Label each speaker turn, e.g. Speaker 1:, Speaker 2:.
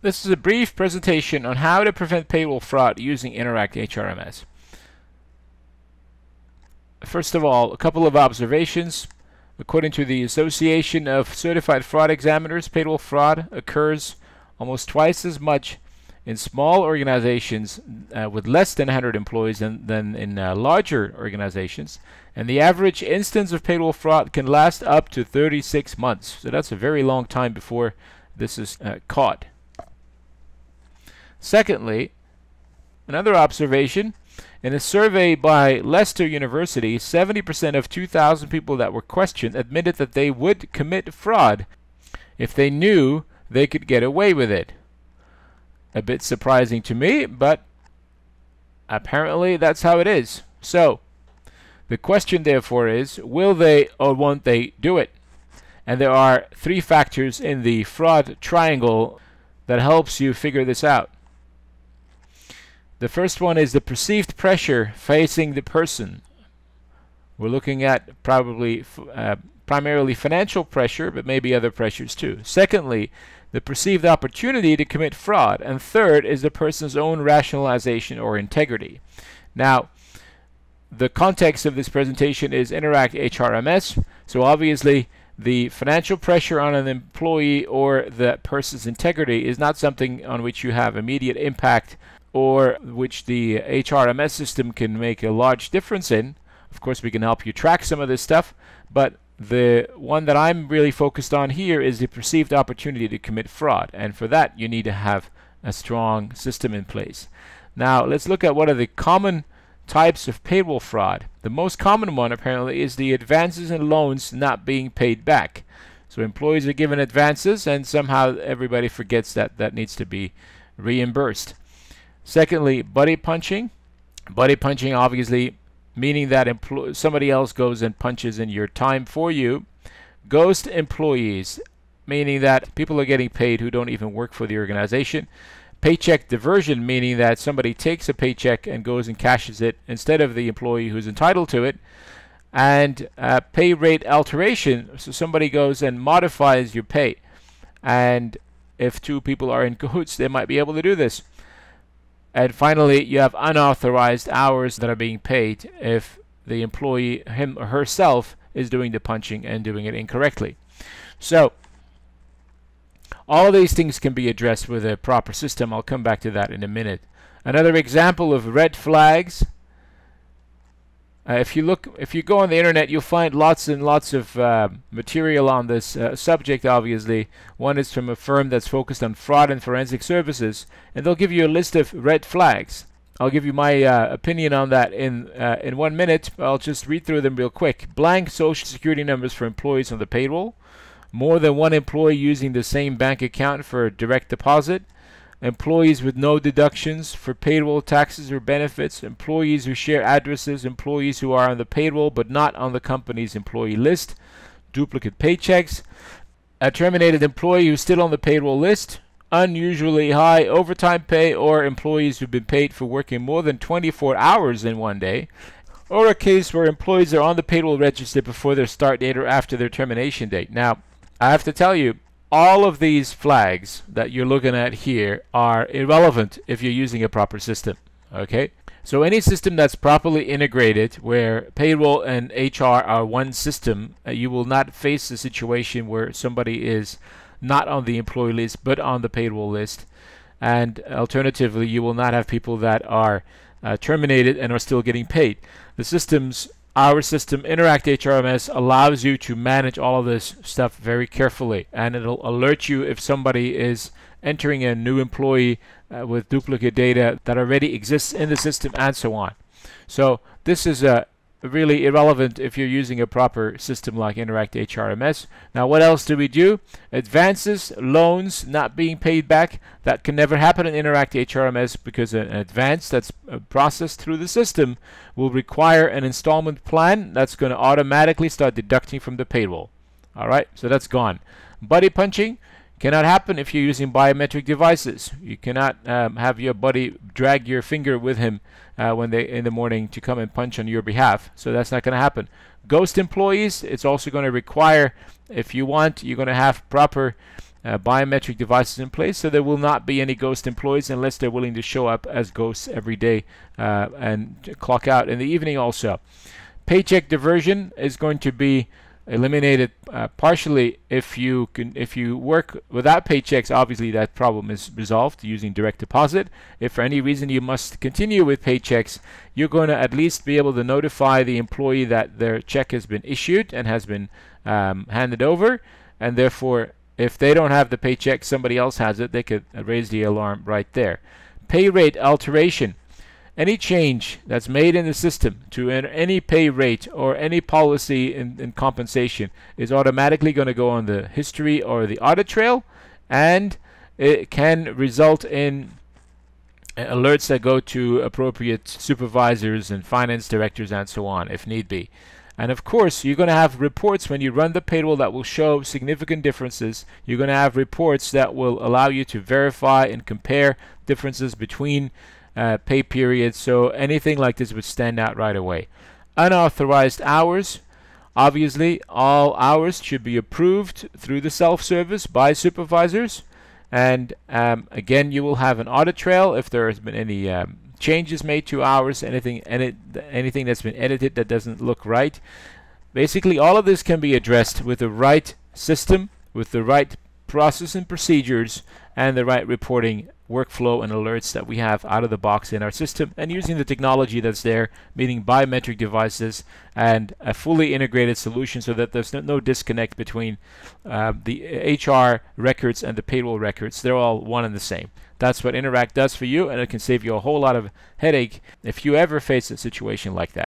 Speaker 1: This is a brief presentation on how to prevent payroll fraud using Interact HRMS. First of all, a couple of observations. According to the Association of Certified Fraud Examiners, payroll fraud occurs almost twice as much in small organizations with less than 100 employees than in larger organizations. And the average instance of payroll fraud can last up to 36 months. So that's a very long time before this is caught. Secondly, another observation, in a survey by Leicester University, 70% of 2,000 people that were questioned admitted that they would commit fraud if they knew they could get away with it. A bit surprising to me, but apparently that's how it is. So, the question therefore is, will they or won't they do it? And there are three factors in the fraud triangle that helps you figure this out. The first one is the perceived pressure facing the person. We're looking at probably primarily financial pressure, but maybe other pressures too. Secondly, the perceived opportunity to commit fraud. And third is the person's own rationalization or integrity. Now, the context of this presentation is Interact HRMS, so obviously the financial pressure on an employee or the person's integrity is not something on which you have immediate impact or which the HRMS system can make a large difference in. Of course, we can help you track some of this stuff, but the one that I'm really focused on here is the perceived opportunity to commit fraud, and for that you need to have a strong system in place. Now let's look at what are the common types of payroll fraud. The most common one apparently is the advances and loans not being paid back. So employees are given advances and somehow everybody forgets that that needs to be reimbursed. Secondly, buddy punching. Buddy punching obviously meaning that somebody else goes and punches in your time for you. Ghost employees, meaning that people are getting paid who don't even work for the organization. Paycheck diversion, meaning that somebody takes a paycheck and goes and cashes it instead of the employee who's entitled to it. And pay rate alteration, so somebody goes and modifies your pay. And if two people are in cahoots, they might be able to do this. And finally, you have unauthorized hours that are being paid if the employee, him or herself, is doing the punching and doing it incorrectly. So, all of these things can be addressed with a proper system. I'll come back to that in a minute. Another example of red flags. If you go on the internet, you'll find lots and lots of material on this subject. Obviously, one is from a firm that's focused on fraud and forensic services, and they'll give you a list of red flags. I'll give you my opinion on that in 1 minute. I'll just read through them real quick. Blank social security numbers for employees on the payroll. More than one employee using the same bank account for direct deposit. Employees with no deductions for payroll taxes or benefits. Employees who share addresses. Employees who are on the payroll but not on the company's employee list. Duplicate paychecks. A terminated employee who's still on the payroll list. Unusually high overtime pay, or employees who've been paid for working more than 24 hours in one day. Or a case where employees are on the payroll register before their start date or after their termination date. Now, I have to tell you, all of these flags that you're looking at here are irrelevant if you're using a proper system. Okay? So any system that's properly integrated, where payroll and HR are one system, you will not face a situation where somebody is not on the employee list but on the payroll list. And alternatively, you will not have people that are terminated and are still getting paid. The systems, our system, Interact HRMS, allows you to manage all of this stuff very carefully, and it'll alert you if somebody is entering a new employee with duplicate data that already exists in the system, and so on. So this is really irrelevant if you're using a proper system like Interact HRMS. Now, what else do we do? Advances, loans not being paid back. That can never happen in Interact HRMS because an advance that's processed through the system will require an installment plan that's going to automatically start deducting from the payroll. Alright, so that's gone. Buddy punching cannot happen if you're using biometric devices. You cannot have your buddy drag your finger with him when they in the morning to come and punch on your behalf. So that's not going to happen. Ghost employees, it's also going to require, if you want, you're going to have proper biometric devices in place, so there will not be any ghost employees unless they're willing to show up as ghosts every day and clock out in the evening also. Paycheck diversion is going to be eliminated partially if you work without paychecks. Obviously that problem is resolved using direct deposit. If for any reason you must continue with paychecks, you're going to at least be able to notify the employee that their check has been issued and has been handed over, and therefore if they don't have the paycheck, somebody else has it, they could raise the alarm right there. Pay rate alteration. Any change that's made in the system to any pay rate or any policy in compensation is automatically going to go on the history or the audit trail, and it can result in alerts that go to appropriate supervisors and finance directors and so on if need be. And of course, you're going to have reports when you run the payroll that will show significant differences. You're going to have reports that will allow you to verify and compare differences between pay periods, so anything like this would stand out right away. Unauthorized hours. Obviously, all hours should be approved through the self-service by supervisors. And again, you will have an audit trail if there has been any changes made to hours, anything that's been edited that doesn't look right. Basically, all of this can be addressed with the right system, with the right process and procedures, and the right reporting workflow and alerts that we have out of the box in our system, and using the technology that's there, meaning biometric devices and a fully integrated solution so that there's no disconnect between the HR records and the payroll records. They're all one and the same. That's what Interact does for you, and it can save you a whole lot of headache if you ever face a situation like that.